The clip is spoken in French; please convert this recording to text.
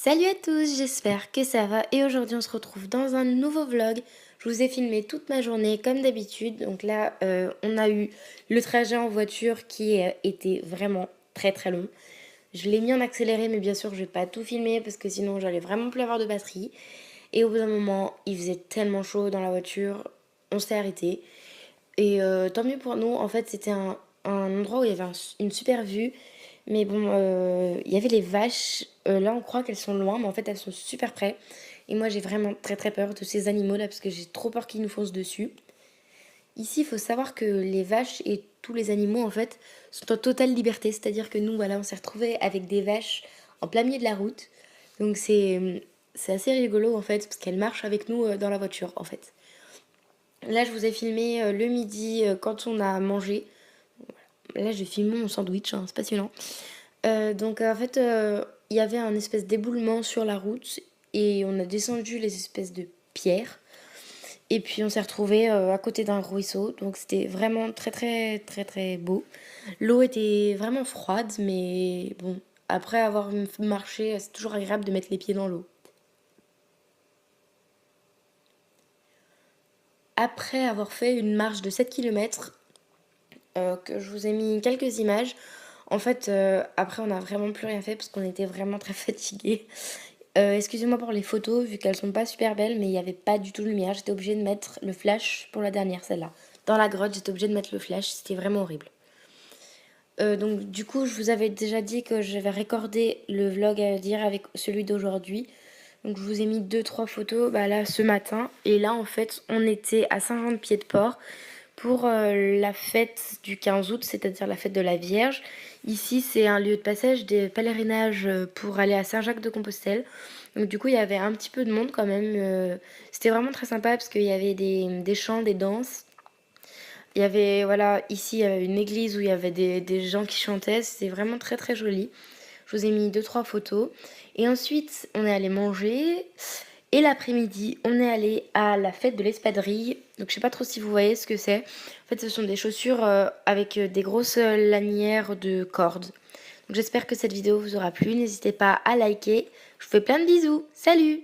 Salut à tous, j'espère que ça va et aujourd'hui on se retrouve dans un nouveau vlog. Je vous ai filmé toute ma journée comme d'habitude. Donc là, on a eu le trajet en voiture qui était vraiment très long. Je l'ai mis en accéléré mais bien sûr je vais pas tout filmer parce que sinon j'allais vraiment plus avoir de batterie. Et au bout d'un moment, il faisait tellement chaud dans la voiture, on s'est arrêté. Et tant mieux pour nous, en fait c'était un endroit où il y avait une super vue. Mais bon, il y avait les vaches. Là, on croit qu'elles sont loin, mais en fait, elles sont super près. Et moi, j'ai vraiment très peur de ces animaux-là parce que j'ai trop peur qu'ils nous foncent dessus. Ici, il faut savoir que les vaches et tous les animaux, en fait, sont en totale liberté. C'est-à-dire que nous, voilà, on s'est retrouvés avec des vaches en plein milieu de la route. Donc, c'est assez rigolo, en fait, parce qu'elles marchent avec nous dans la voiture, en fait. Là, je vous ai filmé le midi quand on a mangé. Là, je filme mon sandwich, hein, c'est passionnant. Donc en fait, il y avait un espèce d'éboulement sur la route et on a descendu les espèces de pierres. Et puis on s'est retrouvé à côté d'un ruisseau, donc c'était vraiment très beau. L'eau était vraiment froide, mais bon, après avoir marché, c'est toujours agréable de mettre les pieds dans l'eau. Après avoir fait une marche de 7 km, que je vous ai mis quelques images, en fait, après on n'a vraiment plus rien fait parce qu'on était vraiment très fatigués. Excusez-moi pour les photos, vu qu'elles sont pas super belles, mais il n'y avait pas du tout de lumière. J'étais obligée de mettre le flash pour la dernière, celle-là. Dans la grotte, j'étais obligée de mettre le flash, c'était vraiment horrible. Donc du coup, je vous avais déjà dit que j'avais recordé le vlog à dire avec celui d'aujourd'hui. Donc je vous ai mis 2-3 photos là ce matin. Et là, en fait, on était à Saint-Jean-de-Pied-de-Port pour la fête du 15 août, c'est-à-dire la fête de la Vierge. Ici, c'est un lieu de passage des pèlerinages pour aller à Saint-Jacques-de-Compostelle. Donc du coup, il y avait un petit peu de monde quand même. C'était vraiment très sympa parce qu'il y avait des chants, des danses. Il y avait, voilà, ici, une église où il y avait des gens qui chantaient. C'était vraiment très joli. Je vous ai mis 2-3 photos. Et ensuite, on est allé manger. Et l'après-midi, on est allé à la fête de l'espadrille. Donc, je sais pas trop si vous voyez ce que c'est. En fait, ce sont des chaussures avec des grosses lanières de cordes. Donc, j'espère que cette vidéo vous aura plu. N'hésitez pas à liker. Je vous fais plein de bisous. Salut!